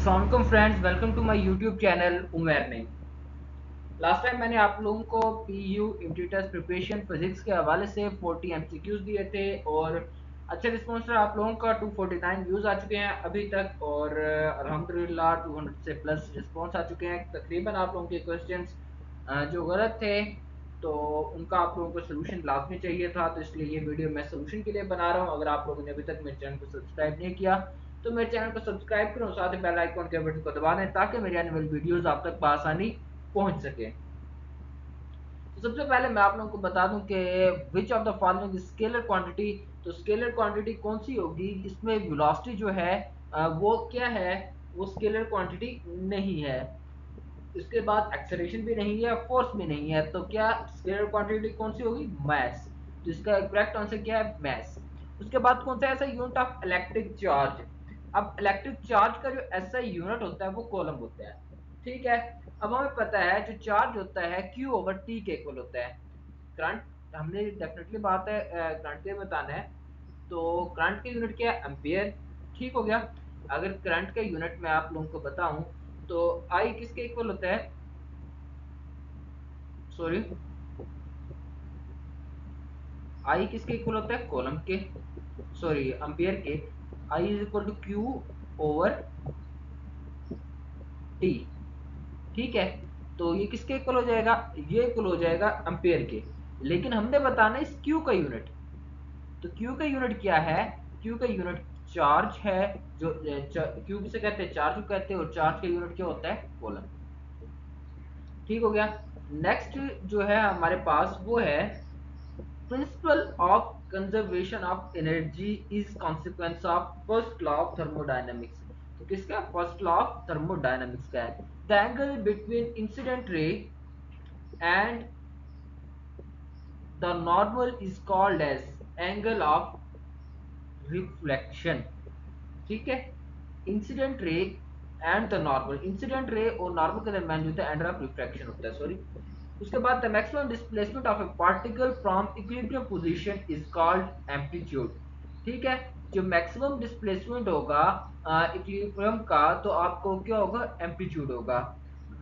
अस्सलाम friends, welcome to my YouTube channel Umar में। Last time मैंने आप लोगों को पीयू इंटीटेस प्रिपरेशन फिजिक्स के हवाले से 40 एमसीक्यूज दिए थे और अच्छे रिस्पॉन्स रहा आप लोगों का। 249 व्यूज़ आ चुके हैं अभी तक और अल्हम्दुलिल्लाह 200 से प्लस रिस्पॉन्स आ चुके हैं। तकरीबन आप लोगों के क्वेश्चंस जो गलत थे तो उनका आप लोगों को सोल्यूशन लाजमी चाहिए था, तो इसलिए ये वीडियो मैं सोल्यूशन के लिए बना रहा हूँ। अगर आप लोगों ने अभी तक मेरे चैनल को सब्सक्राइब नहीं किया तो मेरे चैनल को सब्सक्राइब करो, साथ ही बेल आइकन के बटन को दबा दें ताकि मेरी आने वाली वीडियोस आप तक आसानी पहुंच सके। तो सबसे पहले मैं आप लोगों को बता दूं कि which of the following scalar quantity, तो स्केलर क्वांटिटी कौन सी होगी, इसमें वेलोसिटी जो है वो क्या है, वो स्केलर क्वांटिटी नहीं है। इसके बाद एक्सेलरेशन भी नहीं है, फोर्स भी नहीं है, तो क्या स्केलर क्वांटिटी कौन सी होगी, मैस। तो इसका करेक्ट आंसर क्या है, मैस। उसके बाद कौन सा ऐसा यूनिट ऑफ इलेक्ट्रिक चार्ज। अब इलेक्ट्रिक चार्ज का जो ऐसा यूनिट होता है वो कूलम होता है, ठीक है। अब हमें पता है जो चार्ज होता है Q ओवर T के इक्वल होता है। करंट, हमने डेफिनेटली बात है करंट के बताना है, तो करंट का यूनिट क्या है, एम्पियर। ठीक हो गया। अगर करंट का यूनिट मैं आप लोगों को बताऊं तो आई किसके इक्वल होता है, सॉरी, आई किसके इक्वल होता है, कॉलम के, सॉरी एम्पियर के। I is equal to Q over T, ठीक है। तो ये किसके इक्वल हो जाएगा, ये इक्वल हो जाएगा एम्पियर के। लेकिन हमने बताना है इस क्यू का यूनिट, तो क्यू का यूनिट क्या है, क्यू का यूनिट चार्ज है। जो क्यू किसे कहते हैं, चार्ज को कहते हैं, और चार्ज का यूनिट क्या होता है, कॉलम। ठीक हो गया। नेक्स्ट जो है हमारे पास वो है principle of conservation of energy is consequence of first law of thermodynamics. तो किसका, फर्स्ट लॉ ऑफ थर्मोडायनेमिक्स का है। The angle between incident ray and the normal is called as angle of reflection, ठीक है। Incident ray and the normal, incident ray और normal के दरमियान जो होता है एंगल ऑफ रिफ्रैक्शन होता है, सॉरी। उसके बाद the maximum displacement of A particle from equilibrium position is called amplitude, ठीक है। जो मैक्सिमम डिस्प्लेसमेंट होगा इक्विलिब्रियम का, तो आपको क्या होगा, एम्पलीट्यूड होगा।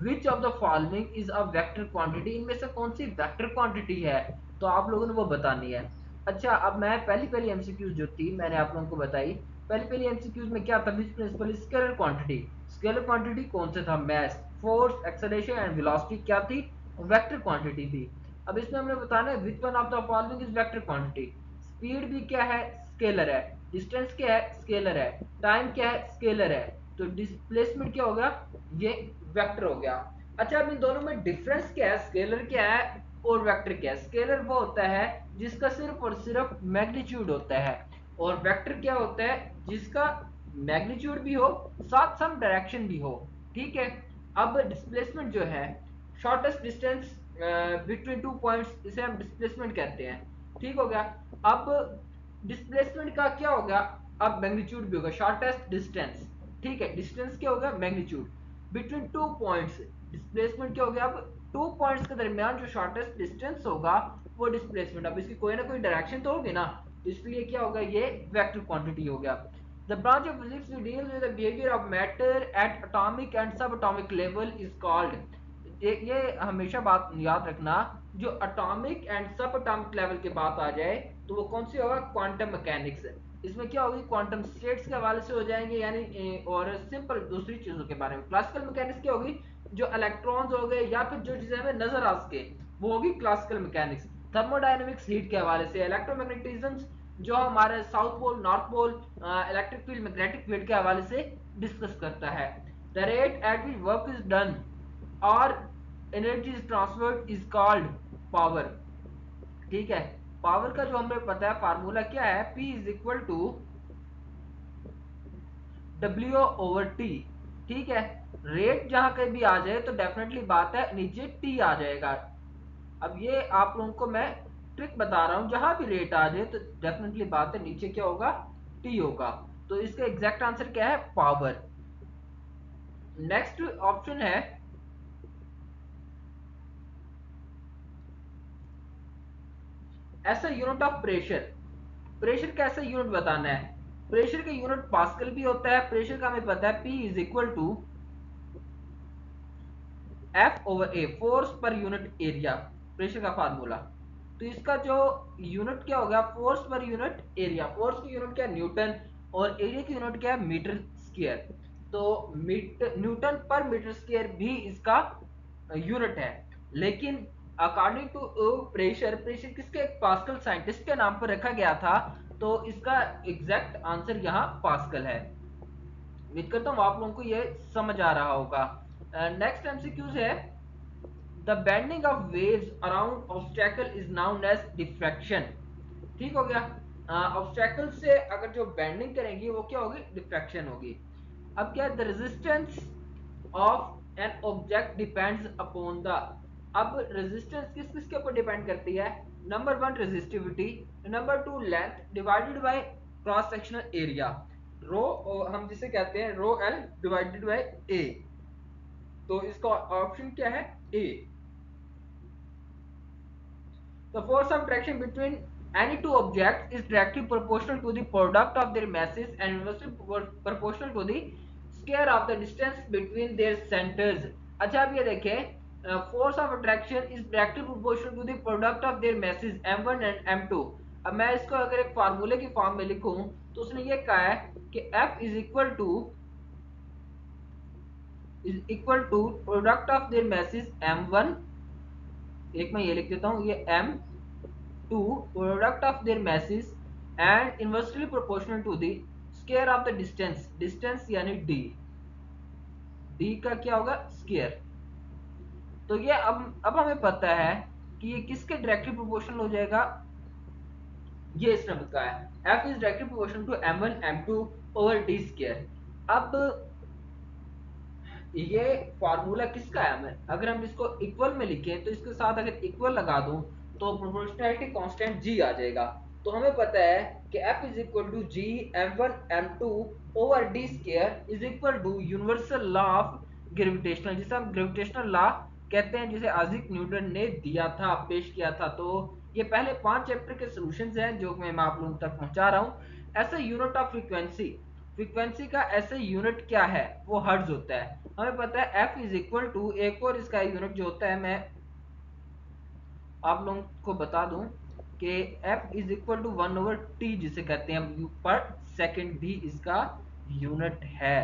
Which of the following is a vector quantity, इनमें से कौन सी वेक्टर क्वांटिटी है, तो आप लोगों ने वो बतानी है। अच्छा, अब मैं पहली पहली एमसीक्यूज जो थी मैंने आप लोगों को बताई। पहली पहली एमसीक्यूज में क्या था, which principle, scalar quantity. Scalar quantity कौन सा था, मास, फोर्स, एक्सेलरेशन एंड वेलोसिटी क्या थी, वेक्टर क्वांटिटी थी। अब इसमें हमने बताना है which one of the following is vector quantity. Speed भी क्या है, स्केलर है। डिस्टेंस क्या है, स्केलर है। टाइम क्या है, स्केलर है। तो डिस्प्लेसमेंट क्या होगा, ये वेक्टर हो गया। अच्छा, अब इन दोनों में डिफरेंस क्या है, स्केलर क्या है और वेक्टर क्या है। स्केलर वो होता है जिसका सिर्फ और सिर्फ मैग्नीट्यूड होता है, और वेक्टर क्या होता है जिसका मैग्नीट्यूड भी हो साथ सम डायरेक्शन भी हो, ठीक है। अब डिस्प्लेसमेंट जो है, shortest distance between two points, इसे हम डिस्प्लेसमेंट कहते हैं, ठीक हो गया। अब डिस्प्लेसमेंट का क्या होगा, अब मैग्नीट्यूड भी होगा, शॉर्टेस्ट डिस्टेंस, ठीक है। डिस्टेंस क्या होगा, magnitude between two points. Displacement क्या हो गया, अब टू पॉइंट्स के दरमियान जो शॉर्टेस्ट डिस्टेंस होगा वो डिस्प्लेसमेंट। अब इसकी कोई ना कोई डायरेक्शन तो होगी ना, तो इसलिए क्या होगा, ये वेक्टर क्वांटिटी हो गया। The branch of physics which deals with the behavior of matter at atomic and subatomic level is called, ये हमेशा बात याद रखना, जो अटोमिक एंड सब अटोमिक लेवल की बात आ जाए तो वो कौन सी होगा, क्वांटम मैकेनिक्स। इसमें क्या होगी, क्वांटम स्टेट्स के हवाले से हो जाएंगे यानी और सिंपल दूसरी चीजों के बारे में। क्लासिकल मैकेनिक्स क्या होगी, जो इलेक्ट्रॉन्स हो गए या फिर जो चीजें हमें नजर आ सके वो होगी क्लासिकल मैकेनिक्स। थर्मोडायनेमिक्स हीट के हवाले से, इलेक्ट्रोमैग्नेटिज्म जो हमारे south pole north pole, electric field magnetic field के हवाले से डिस्कस करता है। The rate at which work is done और energy is transferred is called power, ठीक है। पावर का जो हमें पता है फार्मूला क्या है, P is equal to W over T, ठीक है। रेट जहां कहीं भी आ जाए तो डेफिनेटली बात है नीचे T आ जाएगा। अब ये आप लोगों को मैं ट्रिक बता रहा हूं, जहां भी रेट आ जाए तो डेफिनेटली बात है नीचे क्या होगा, T होगा। तो इसका एग्जैक्ट आंसर क्या है, पावर। नेक्स्ट ऑप्शन है ऐसा यूनिट ऑफ प्रेशर। प्रेशर का ऐसा यूनिट बताना है, प्रेशर का यूनिट पास्कल भी होता है। प्रेशर का हमें पता है P is equal to F over A, force per unit area, pressure का फार्मूला। तो इसका जो यूनिट क्या हो गया, force per unit area. Force की यूनिट क्या है, न्यूटन, और एरिया की यूनिट क्या है, मीटर स्क्वायर। तो न्यूटन पर मीटर स्क्वायर भी इसका यूनिट है। लेकिन अकॉर्डिंग टू प्रेशर, प्रेशर किसके, पास्कल साइंटिस्ट के नाम पर रखा गया था। तो इसका एग्जैक्ट आंसर यहाँ पास्कल है। उम्मीद करता हूँ आप लोगों को ये समझ आ रहा होगा। नेक्स्ट एमसीक्यूज है, the bending of waves around obstacle is known as diffraction. ठीक हो गया। ऑब्स्टेकल से अगर जो बेंडिंग करेंगी वो क्या होगी, डिफ्रैक्शन होगी। अब क्या है, the resistance of an object depends upon the, अब रेजिस्टेंस किस किस के ऊपर डिपेंड करती है, number one resistivity, number two length divided by cross sectional area, rho, हम जिसे कहते हैं rho L divided by A. तो इसका ऑप्शन क्या है, ए। The force of attraction between any two objects is directly proportional to the product of their masses and inversely proportional to the square of the distance between their centers. अच्छा अब ये देखें, force of attraction is directly proportional to the product of their masses m1 and m2। अब मैं इसको अगर एक फार्मूले की फॉर्म में लिखूं तो उसने ये कहा है कि F is equal to product of their masses m1, एक मैं ये लिख देता हूं, ये m to product of their masses and inversely proportional to the square of the distance, distance यानी d, d का क्या होगा, स्क्वायर। तो ये अब हमें पता है कि ये किसके डायरेक्टली प्रोपोर्शनल हो जाएगा, ये इसने बताया f is directly proportional to m1 m2 over d square. अब ये फार्मूला किसका है, हमें अगर हम इसको इक्वल में लिखें तो इसके साथ अगर इक्वल लगा दूं तो प्रोपोर्शनैलिटी कांस्टेंट g आ जाएगा। तो हमें पता है कि f is equal to g m1 m2 over d square is equal to universal law of gravitational, जिसे हम ग्रेविटेशनल लॉ कहते हैं, जिसे आइजैक न्यूटन ने दिया था, पेश किया था। तो ये पहले 5 चैप्टर के सॉल्यूशंस हैं जो मैं आप लोगों तक पहुंचा रहा हूं। ऐसे यूनिट ऑफ फ्रीक्वेंसी, फ्रीक्वेंसी का ऐसे यूनिट क्या है, वो हर्ट्ज होता है। हमें पता है F इज इक्वल टू, एक और इसका यूनिट जो होता है, मैं आप लोगों को बता दूं कि F is equal to 1/T, जिसे कहते हैं पर सेकंड, भी इसका यूनिट है।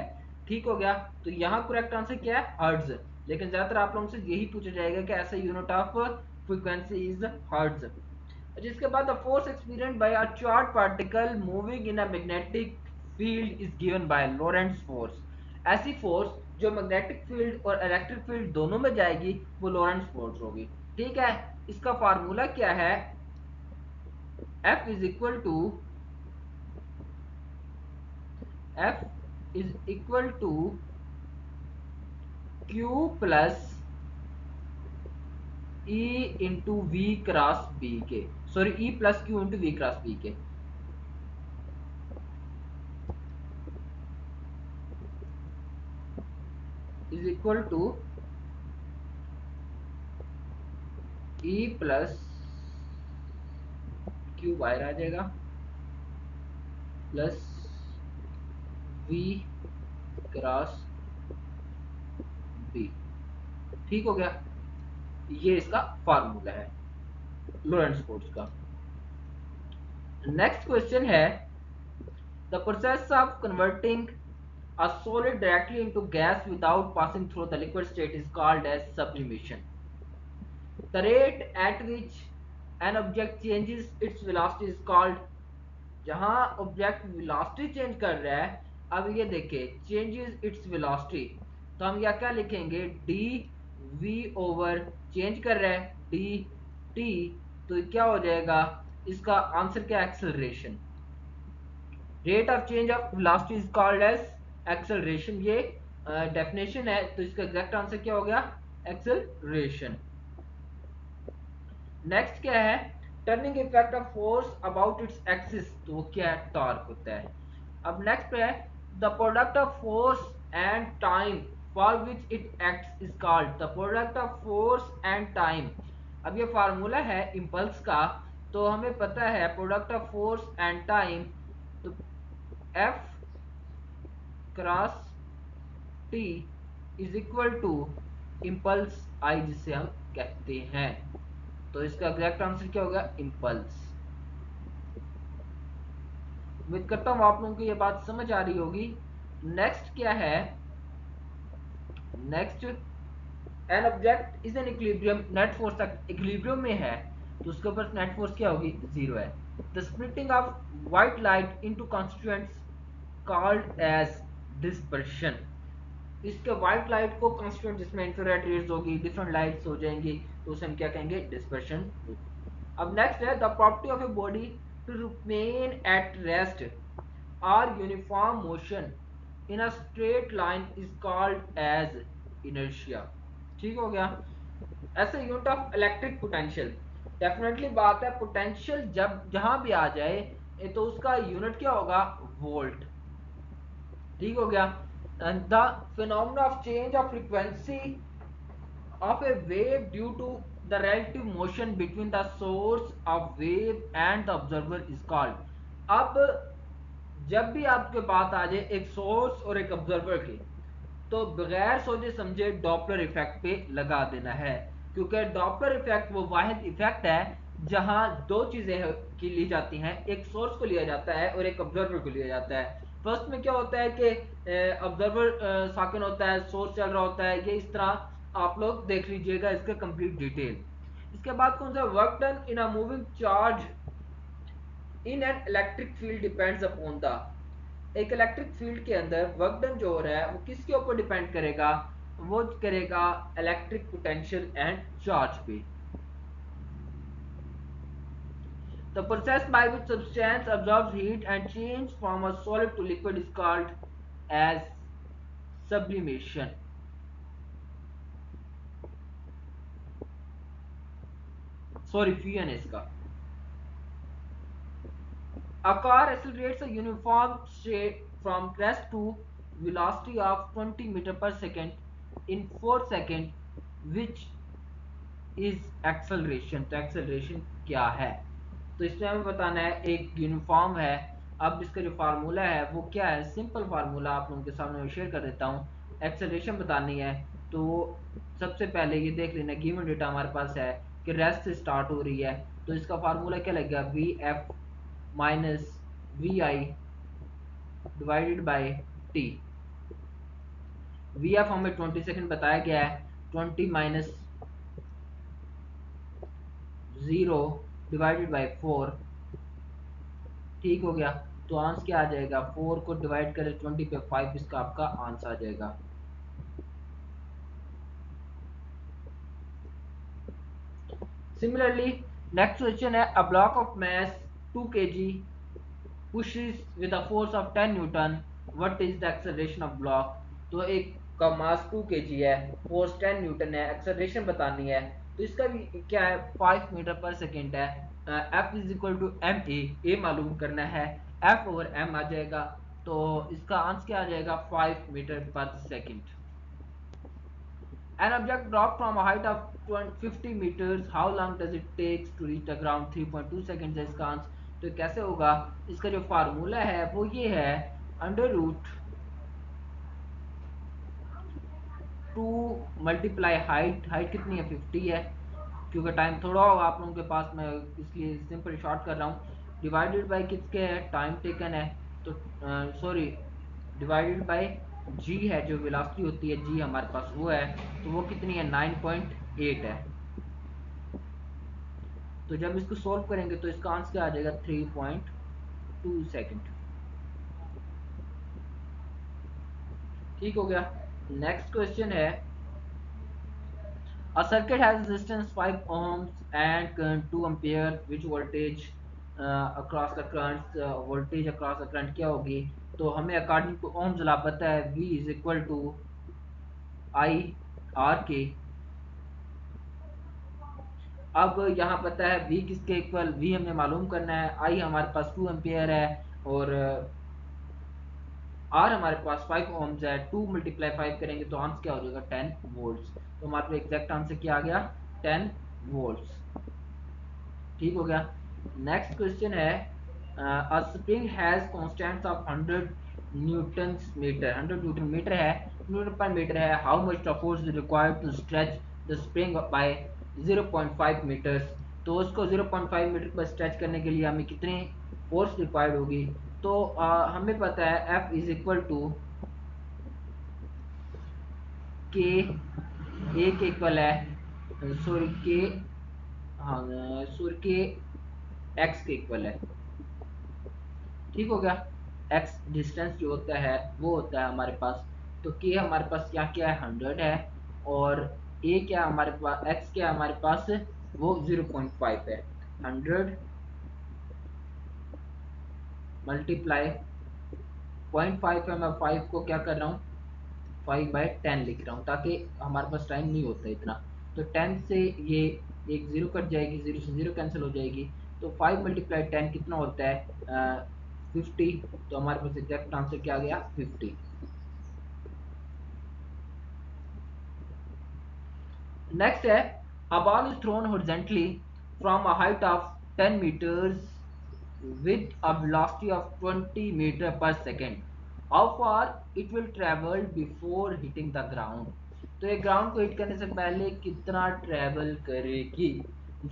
ठीक हो गया। तो यहाँ करेक्ट आंसर क्या है, हर्ट्ज। लेकिन ज्यादातर आप लोगों से यही पूछा जाएगा कि ऐसा unit of frequency is hertz. जिसके बाद the force experienced by a charge particle moving in a magnetic field is given by Lorentz force. ऐसी फोर्स जो मैग्नेटिक फील्ड और इलेक्ट्रिक फील्ड दोनों में जाएगी वो लॉरेंट्ज फोर्स होगी। ठीक है। इसका फार्मूला क्या है, F is equal to, F is equal to Q plus E into V cross B के, sorry E plus Q into V cross B के। Is equal to E plus Q बाहर आ जाएगा, प्लस V क्रॉस बी। ठीक हो गया। ये इसका formula है लॉरेंट्ज फोर्स का। नेक्स्ट क्वेश्चन है, the process of converting a solid directly into gas without passing through the liquid state is called as sublimation. The rate at which an object changes its velocity is called, जहां object velocity change कर रहा है, अब ये देखिए changes its velocity, तो हम यहाँ क्या लिखेंगे, डी वी ओवर, चेंज कर रहा है डी टी, तो क्या हो जाएगा, इसका आंसर क्या, acceleration. Rate of change of velocity is called as acceleration, ये डेफिनेशन है। तो इसका एग्जैक्ट आंसर क्या हो गया, एक्सेलरेशन। नेक्स्ट क्या है, turning effect of force about its axis, तो वो क्या है, टॉर्क होता है। अब नेक्स्ट है, the product of force and time for which it acts is called, the product of force and time. अब ये फार्मूला है इम्पल्स का, तो हमें पता है product of force and time, तो F cross T is equal to impulse I, जिसे हम कहते हैं। तो इसका एग्जैक्ट आंसर क्या होगा? इम्पल्स। उम्मीद करता हूं आप लोगों को ये बात समझ आ रही होगी। नेक्स्ट क्या है? Next, N object is an equilibrium, net force equilibrium में है तो उसके ऊपर नेट फोर्स क्या होगी? जीरो है। The splitting of white light into constituents called as dispersion. इसके व्हाइट लाइट को कॉन्स्टिट्यूएंट जिसमें इंफ्रारेड रेज होगी, डिफरेंट लाइट्स हो जाएंगी, तो उसे हम क्या कहेंगे? डिस्पर्शन। अब नेक्स्ट है, the property of a body to remain at rest और uniform motion in a straight line is called as inertia. ठीक हो गया? ऐसे unit of electric potential, definitely बात है पोटेंशियल जब जहां भी आ जाए तो उसका यूनिट क्या होगा? वोल्ट। ठीक हो गया? And the phenomena of change of frequency of a wave due to the relative motion between the source of wave and the observer is called। अब जब भी आपके बात आ जाए एक सोर्स और एक ऑब्जर्वर की, तो बगैर सोचे समझे डॉपलर इफेक्ट पे लगा देना है, क्योंकि डॉपलर इफेक्ट वो वाहिद इफेक्ट है जहां दो चीजें की ली जाती हैं, एक सोर्स को लिया जाता है और एक ऑब्जर्वर को लिया जाता है। फर्स्ट में क्या होता है कि ऑब्जर्वर साकिन होता है, सोर्स चल रहा होता है, ये इस तरह आप लोग देख लीजिएगा इसका कंप्लीट डिटेल। इसके बाद कौन सा? Work done in a moving charge in an electric field depends upon the. एक इलेक्ट्रिक फील्ड के अंदर वर्क डन जो हो रहा है वो किसके ऊपर डिपेंड करेगा? वो करेगा इलेक्ट्रिक पोटेंशियल एंड चार्ज पे। The process by which substance absorbs heat and change from a solid to liquid is called as sublimation। Sorry, fusion है इसका। A car accelerates a uniform state from rest to velocity of 20 meter per second in 4 seconds, which is acceleration। तो acceleration क्या है? तो इसमें हमें बताना है एक यूनिफॉर्म है। अब इसका जो फार्मूला है वो क्या है? सिंपल फार्मूला आप लोगों के सामने मैं शेयर कर देता हूँ। एक्सेलरेशन बतानी है तो सबसे पहले ये देख लेना, गिवन डेटा हमारे पास है कि रेस्ट से स्टार्ट हो रही है, तो इसका फार्मूला क्या लगेगा? V F minus V I divided by T. V F हमें 20 सेकंड बताया गया है, 20 माइनस 0 डिवाइडेड बाई 4। ठीक हो गया? तो आंसर क्या आ जाएगा? 4 को डिवाइड करें 20 पे 5, इसका आपका आंसर आ जाएगा। सिमिलरली नेक्स्ट क्वेश्चन है, a block of mass 2 kg pushes with a force of 10 Newton, what is the acceleration of block? तो एक का मास 2 kg है, फोर्स 10 न्यूटन है, एक्सेलरेशन बतानी है, तो इसका भी क्या है? 5 मीटर पर सेकेंड है। F is equal to M A मालूम करना है, एफ ओवर एम आ जाएगा, तो इसका आंसर क्या आ जाएगा? 5 metre per second. An object dropped from a height of 50 meters. How long does it take to reach the ground? 3.2 seconds है इसका आंसर। तो कैसे होगा? इसका जो फार्मूला है वो ये है, under root 2 multiply height. Height कितनी है? 50 है, क्योंकि टाइम थोड़ा होगा आप लोगों के पास, मैं इसलिए सिंपल शॉर्ट कर रहा हूँ। डिवाइडेड बाई किसके है? टाइम टेकन है, तो सॉरी, डिवाइडेड बाई जी है, जो वेलोसिटी होती है जी हमारे पास वो है, तो वो कितनी है? 9.8 है। तो जब इसको सॉल्व करेंगे तो इसका आंसर क्या आ जाएगा? 3.2 सेकंड। ठीक हो गया? नेक्स्ट क्वेश्चन है, a circuit has resistance 5 ohms and current 2 ampere, which voltage across the currents, voltage across the current क्या होगी? तो हमें अकॉर्डिंग टू ओम्स लॉ पता है V is equal to I R के। अब यहाँ पता है V किसके इक्वल? V हमें मालूम करना है, I हमारे पास 2 एम्पियर है और आर हमारे पास 5 ओम्स है। 2 मल्टीप्लाई 5 करेंगे तो आंसर क्या हो जाएगा? 10 वोल्ट्स। तो हमारे पास एग्जैक्ट आंसर क्या आ गया? 10 वोल्ट्स। ठीक हो गया? नेक्स्ट क्वेश्चन है, a spring has constants of 100 newtons meter, 100 Newton metre है, न्यूटन पर मीटर है. How much the force is required to stretch the spring by 0.5 meters. तो उसको 0.5 मीटर पर स्ट्रेच करने के लिए हमें कितनी फोर्स रिक्वायर्ड होगी. तो हमें पता है F इज इक्वल टू के, ए के इक्वल है सॉरी के, हाँ सॉरी के एक्स के इक्वल है. ठीक हो गया. एक्स डिस्टेंस जो होता है वो होता है हमारे पास. तो के हमारे पास यहाँ क्या है 100 है, और ए क्या हमारे पास, एक्स क्या हमारे पास वो 0.5 है. 100 मल्टीप्लाई 0.5 है, मैं 5 को क्या कर रहा हूँ 5/10 लिख रहा हूँ ताकि हमारे पास टाइम नहीं होता इतना. तो 10 से ये एक जीरो कट जाएगी, जीरो से जीरो कैंसिल हो जाएगी. तो 5 × 10 कितना होता है 50. तो हमारे पास एग्जैक्ट आंसर क्या आ गया 50. नेक्स्ट है a ball is thrown horizontally from a height of 10 meters with a velocity of 20 meter per second. How far it will travel before hitting the ground. तो ये ग्राउंड को हिट करने से पहले कितना ट्रेवल करेगी.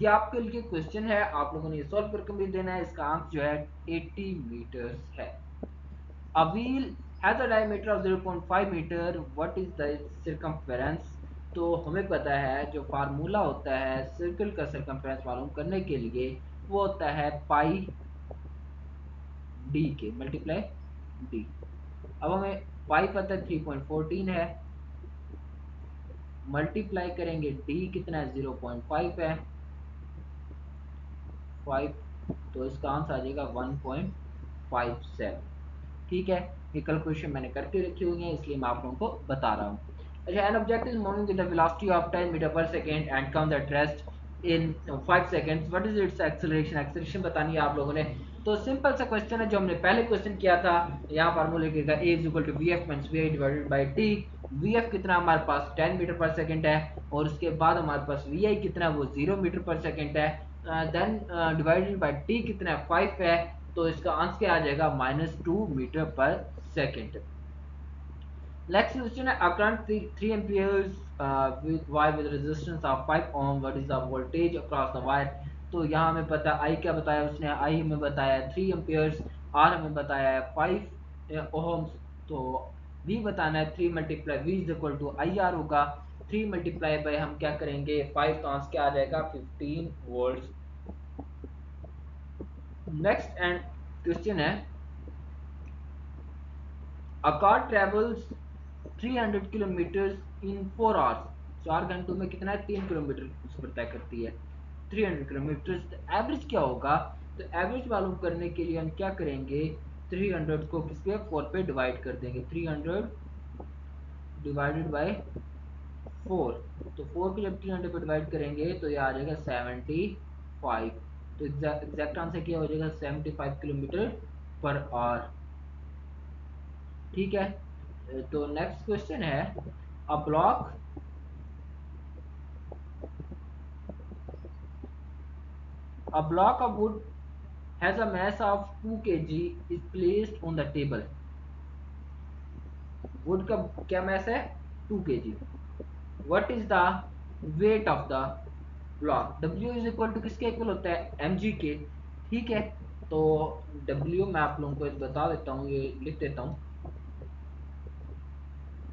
ये आपके लिए क्वेश्चन है, आप लोगों ने सॉल्व करके मुझे देना है. इसका आंसर जो है 80 मीटर्स है. A wheel has a diameter of 0.5 meter. What is the circumference? तो हमें पता है जो फार्मूला होता है सर्कल का सर्कमफ्रेंस मालूम करने के लिए वो होता है पाई डी के मल्टीप्लाई डी. अब हमें पाई पता है 3.14 है, मल्टीप्लाई करेंगे डी कितना है 0.5 है 5. तो इसका आंसर आ जाएगा 1.57. ठीक है. ये कैलकुलेशन मैंने करके रखी हुई है इसलिए मैं आप लोगों को बता रहा हूँ. अच्छा, an object is moving with the velocity of 10 metre पर second and comes at rest in 5 seconds. What is its acceleration. Acceleration बतानी है आप लोगों ने. तो सिंपल सा क्वेश्चन है जो हमने पहले क्वेश्चन किया था. यहाँ फार्मूला लिखेगा a is equal to V F minus V I divided by T. V F कितना हमारे पास 10 मीटर पर सेकंड है, और उसके बाद हमारे पास वी आई कितना वो 0 मीटर पर सेकंड है. देन डिवाइडेड बाई टी कितना है 5 है. तो इसका आंसर क्या आ जाएगा -2 मीटर पर सेकंड. नेक्स्ट क्वेश्चन है a current 3 amperes with wire with resistance of 5 ohm. What is the voltage across the wire. तो यहाँ हमें पता है I क्या बताया उसने, I हमें बताया है 3 amperes, R हमें बताया है 5 ohms. तो V बताना है 3 multiply V is equal to I R होगा. 3 मल्टीप्लाई बाय हम क्या करेंगे 5, तो आंसर क्या आ जाएगा 15 वोल्ट. नेक्स्ट एंड क्वेश्चन है A car travels 300 kilometre in 4 hours. 4 घंटों में कितना है 3 किलोमीटर सफर तय करती है 300 किलोमीटर. तो एवरेज क्या होगा. तो एवरेज मालूम करने के लिए हम क्या करेंगे 300 को किस पे 4 पे डिवाइड कर देंगे. 300 डिवाइडेड बाय 4. तो 4 को जब 300 पे डिवाइड करेंगे तो ये आ जाएगा 75. तो एग्जैक्ट आंसर क्या हो जाएगा 75 किलोमीटर पर आवर. ठीक है. तो नेक्स्ट क्वेश्चन है a block of wood has a mass of 2 kg is placed on the table. Wood का क्या मैस है 2 kg. What is the weight of the block. W is equal to किसके equal होता है mg के. ठीक है. तो W मैं आप लोगों को बता देता हूँ, ये लिख देता हूँ.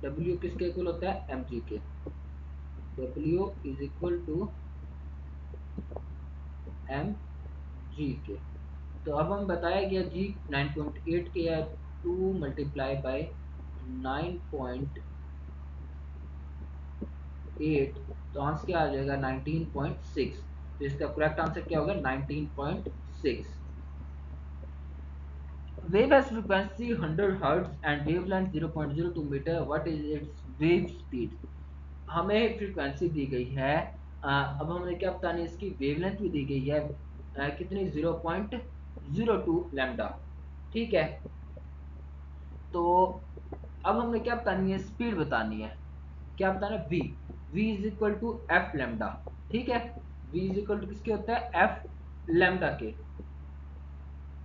W किसके इक्वल होता है mg के. W is equal to mg के. तो अब हम बताया गया जी 9.8 के है 2 मल्टीप्लाई बाय 9.8. तो आंसर क्या आ जाएगा 19.6. तो इसका करेक्ट आंसर क्या होगा 19.6. Wave has frequency 100 Hz and wavelength 0.02 meter. What is its wave speed. हमें फ्रीक्वेंसी दी गई है. अब हमें क्या बताना है इसकी वेवलेंथ भी दी गई है कितनी 0.02 लैम्डा. ठीक है. तो अब हमने क्या बतानी है स्पीड बतानी है. क्या बताना है v is equal to F lambda. ठीक है. v इज इक्वल टू किसके होता है एफ लेमडा के.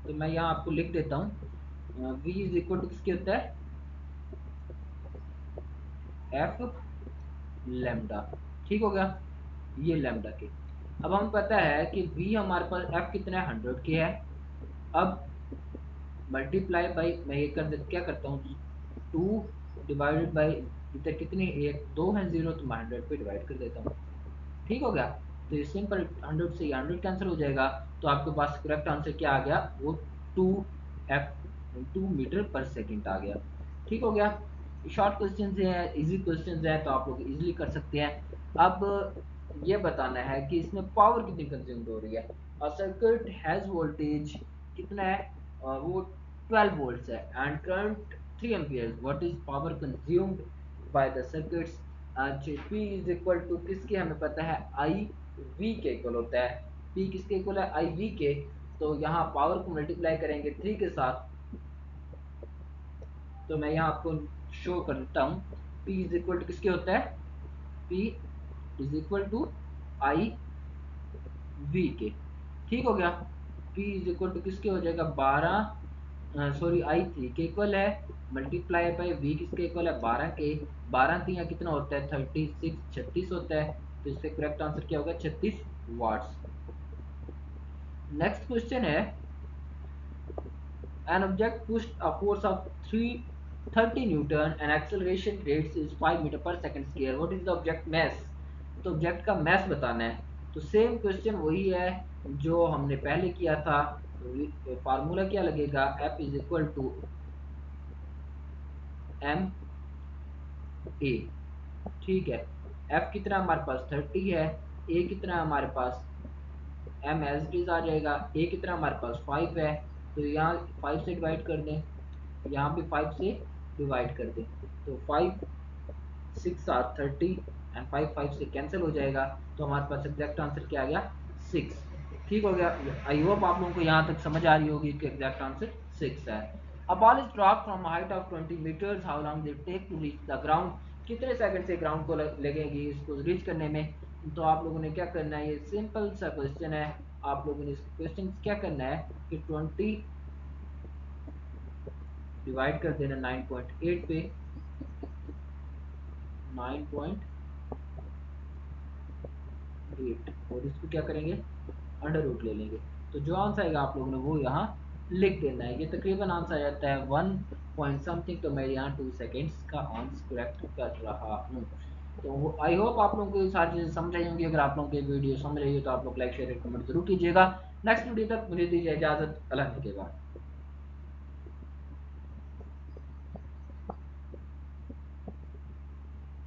तो मैं यहाँ आपको लिख देता हूँ, v इज इक्वल टू किसके होता है, एफ लैम्डा। ठीक हो गया, ये लैम्डा के। अब हम पता है कि v हमारे पास f कितना है, 100 के है। अब मल्टीप्लाई बाई, मैं ये क्या करता हूँ, 2 डिवाइडेड बाई, इधर कितने एक दो हैं जीरो, तो मैं 100 पे डिवाइड कर देता हूँ। ठीक हो गया, तो ये सिंपल 100 से 100 कैंसिल हो जाएगा, तो आपके पास करेक्ट आंसर क्या आ गया, वो 2 मीटर पर सेकेंड आ गया। ठीक हो गया, शॉर्ट क्वेश्चन है, इजी क्वेश्चन है, तो आप लोग इजीली कर सकते हैं। अब ये बताना है कि इसमें पावर कितनी कंज्यूम्ड हो रही है। सर्किट हैज वोल्टेज कितना है, वो 12 वोल्ट्स है, and current 3 amperes, what is power consumed by the circuits. P is equal to किसके, हमें पता है आई वी के इक्वल होता है। P किसके इक्वल है, आई वी के। तो यहाँ पावर को मल्टीप्लाई करेंगे 3 के साथ, तो मैं यहाँ आपको शो कर देता हूँ। P इज इक्वल टू किसके होता है, P is equal to I V के। ठीक हो गया, P इज इक्वल टू किसके हो जाएगा, 12, सॉरी आई 3 के इक्वल है, मल्टीप्लाई बाई V किसके इक्वल है, 12 के। 12 3 कितना होता है, 36, 36 होता है। तो इससे करेक्ट आंसर क्या होगा, 36 वाट्स। नेक्स्ट क्वेश्चन है, an object pushed a force of 330 newton and acceleration rates is 5 meter per second square, what is the object mass। तो ऑब्जेक्ट का mass बताना है। तो सेम क्वेश्चन वही है जो हमने पहले किया था। फार्मूला क्या लगेगा, F is equal to M A. ठीक है, F कितना हमारे पास 30 है, A कितना है हमारे पास, एम एज इट इज आ जाएगा, A कितना हमारे पास 5 है, तो यहाँ 5 से डिवाइड कर दें, यहाँ भी 5 से डिवाइड कर दें, तो 5 6 आर 30 एंड 5 5 से कैंसिल हो जाएगा, तो हमारे पास एग्जैक्ट आंसर क्या आ गया, 6। ठीक हो गया, आई होप आप लोगों को यहाँ तक समझ आ रही होगी कि एग्जैक्ट आंसर 6 है। A ball is drop from height of 20 metres, how long will take to reach the ground, कितने सेकंड से ग्राउंड को लगेगी इसको रीच करने में। तो आप लोगों ने क्या करना है, ये सिंपल सा क्वेश्चन है। आप लोगों ने इस क्वेश्चन क्या करना है कि 20 डिवाइड कर देना 9.8 पे, 9.8, और इसको क्या करेंगे, अंडर रूट ले लेंगे। तो जो आंसर आएगा आप लोगों ने वो यहाँ लिख देना है। ये तकरीबन आंसर आ जाता है 1 पॉइंट समथिंग, तो मैं यहाँ 2 सेकेंड्स का आंसर करेक्ट कर रहा हूँ। तो आई होप आप लोगों को ये सारी चीज़ें समझ आई होंगी। अगर आप लोगों की वीडियो समझ रही हो तो आप लोग लाइक शेयर कमेंट जरूर कीजिएगा। नेक्स्ट वीडियो तक मुझे दीजिए इजाज़त, अल्लाह के बाद।